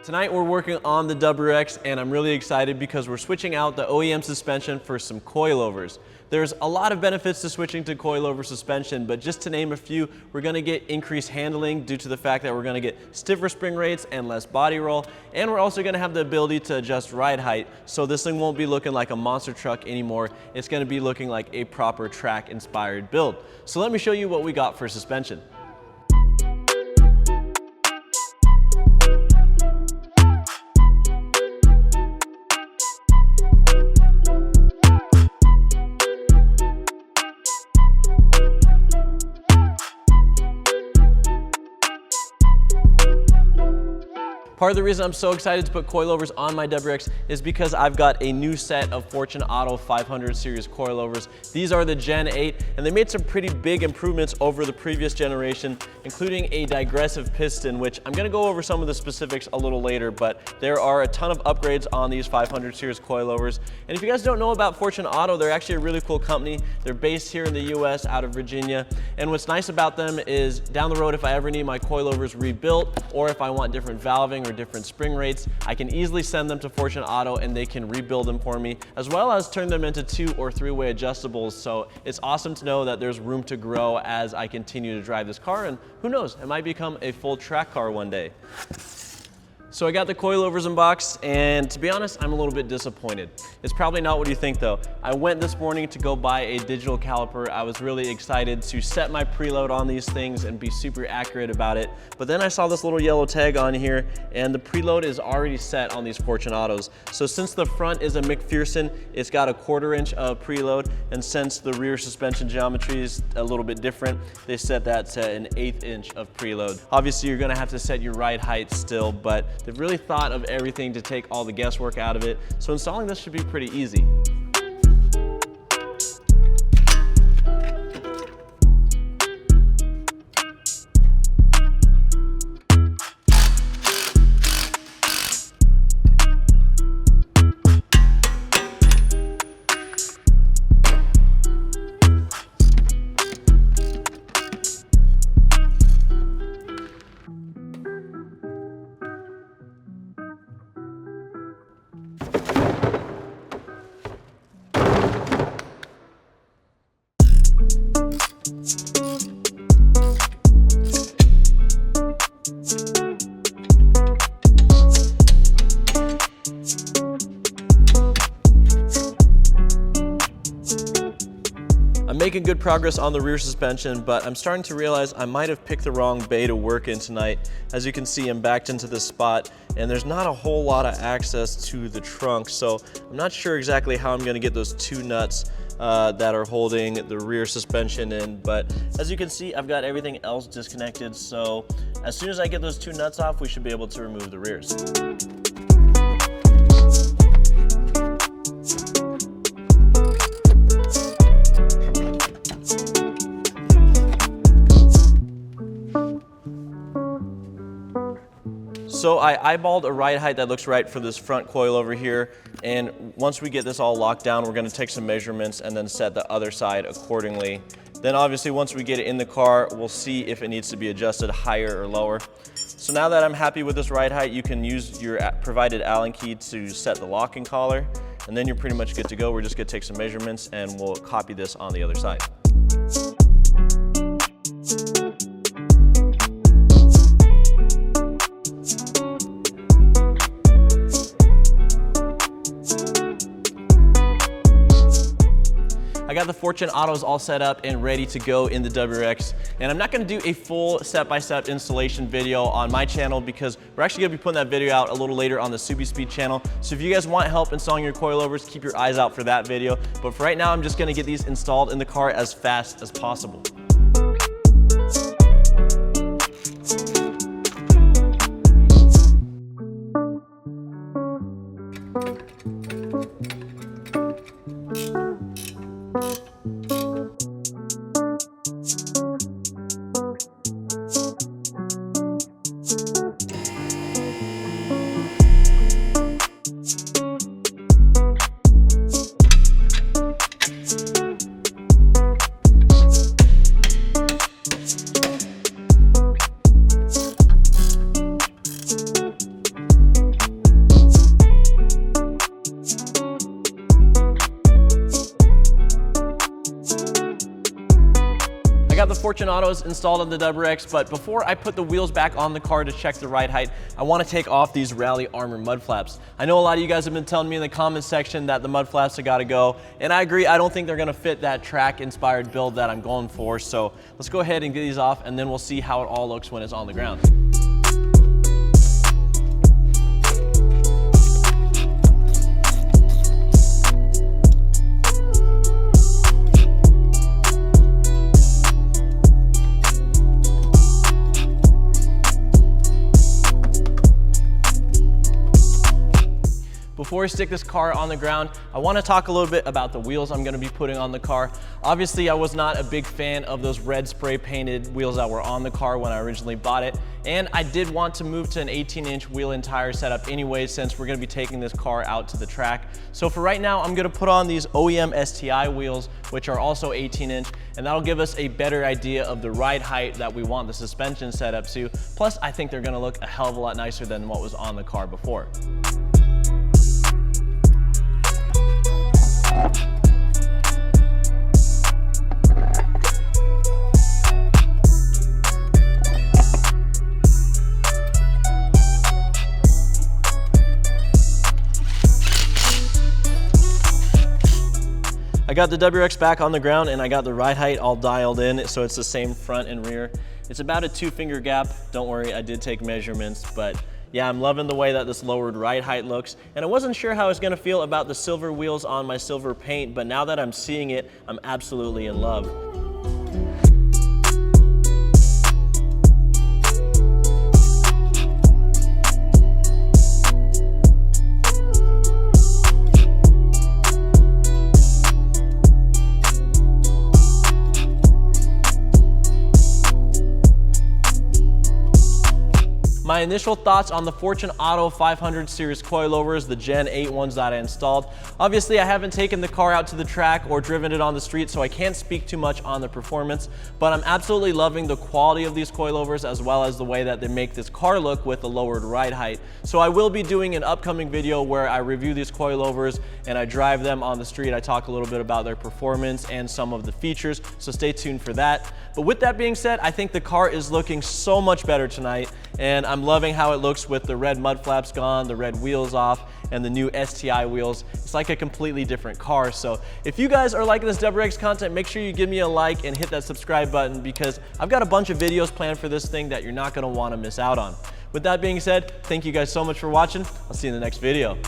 Tonight we're working on the WRX and I'm really excited because we're switching out the OEM suspension for some coilovers. There's a lot of benefits to switching to coilover suspension, but just to name a few, we're going to get increased handling due to the fact that we're going to get stiffer spring rates and less body roll, and we're also going to have the ability to adjust ride height, so this thing won't be looking like a monster truck anymore. It's going to be looking like a proper track inspired build. So let me show you what we got for suspension. Part of the reason I'm so excited to put coilovers on my WRX is because I've got a new set of Fortune Auto 500 series coilovers. These are the Gen 8, and they made some pretty big improvements over the previous generation, including a digressive piston, which I'm gonna go over some of the specifics a little later, but there are a ton of upgrades on these 500 series coilovers. And if you guys don't know about Fortune Auto, they're actually a really cool company. They're based here in the US out of Virginia. And what's nice about them is down the road, if I ever need my coilovers rebuilt, or if I want different valving or different spring rates, I can easily send them to Fortune Auto and they can rebuild them for me, as well as turn them into 2- or 3-way adjustables. So it's awesome to know that there's room to grow as I continue to drive this car, and who knows, it might become a full track car one day. So I got the coilovers in box, and to be honest, I'm a little bit disappointed. It's probably not what you think though. I went this morning to go buy a digital caliper. I was really excited to set my preload on these things and be super accurate about it. But then I saw this little yellow tag on here, and the preload is already set on these Fortune Autos. So since the front is a McPherson, it's got a 1/4 inch of preload, and since the rear suspension geometry is a little bit different, they set that to an 1/8 inch of preload. Obviously, you're gonna have to set your ride height still, but they've really thought of everything to take all the guesswork out of it, so installing this should be pretty easy. I'm making good progress on the rear suspension, but I'm starting to realize I might have picked the wrong bay to work in tonight. As you can see, I'm backed into this spot, and there's not a whole lot of access to the trunk, so I'm not sure exactly how I'm gonna get those 2 nuts that are holding the rear suspension in, but as you can see, I've got everything else disconnected, so as soon as I get those 2 nuts off, we should be able to remove the rears. So I eyeballed a ride height that looks right for this front coilover here, and once we get this all locked down, we're gonna take some measurements and then set the other side accordingly. Then obviously once we get it in the car, we'll see if it needs to be adjusted higher or lower. So now that I'm happy with this ride height, you can use your provided Allen key to set the locking collar, and then you're pretty much good to go. We're just gonna take some measurements and we'll copy this on the other side. I got the Fortune Autos all set up and ready to go in the WRX, and I'm not going to do a full step-by-step installation video on my channel because we're actually going to be putting that video out a little later on the Subi Speed channel. So if you guys want help installing your coilovers, keep your eyes out for that video. But for right now, I'm just going to get these installed in the car as fast as possible. got the Fortune Autos installed on the WRX, but before I put the wheels back on the car to check the ride height, I want to take off these Rally Armor mud flaps. I know a lot of you guys have been telling me in the comments section that the mud flaps have got to go, and I agree. I don't think they're going to fit that track-inspired build that I'm going for, so let's go ahead and get these off, and then we'll see how it all looks when it's on the ground. Before we stick this car on the ground, I want to talk a little bit about the wheels I'm going to be putting on the car. Obviously, I was not a big fan of those red spray painted wheels that were on the car when I originally bought it, and I did want to move to an 18-inch wheel and tire setup anyway, since we're going to be taking this car out to the track. So for right now, I'm going to put on these OEM STI wheels, which are also 18-inch, and that'll give us a better idea of the ride height that we want the suspension setup to. Plus, I think they're going to look a hell of a lot nicer than what was on the car before. I got the WRX back on the ground and I got the ride height all dialed in, so it's the same front and rear. It's about a 2-finger gap. Don't worry, I did take measurements, but yeah, I'm loving the way that this lowered ride height looks. And I wasn't sure how I was gonna feel about the silver wheels on my silver paint, but now that I'm seeing it, I'm absolutely in love. My initial thoughts on the Fortune Auto 500 series coilovers, the Gen 8 ones that I installed. Obviously, I haven't taken the car out to the track or driven it on the street, so I can't speak too much on the performance, but I'm absolutely loving the quality of these coilovers as well as the way that they make this car look with the lowered ride height. So I will be doing an upcoming video where I review these coilovers and I drive them on the street. I talk a little bit about their performance and some of the features, so stay tuned for that. But with that being said, I think the car is looking so much better tonight, and I'm loving how it looks with the red mud flaps gone, the red wheels off, and the new STI wheels. It's like a completely different car. So if you guys are liking this WRX content, make sure you give me a like and hit that subscribe button, because I've got a bunch of videos planned for this thing that you're not gonna wanna miss out on. With that being said, thank you guys so much for watching. I'll see you in the next video.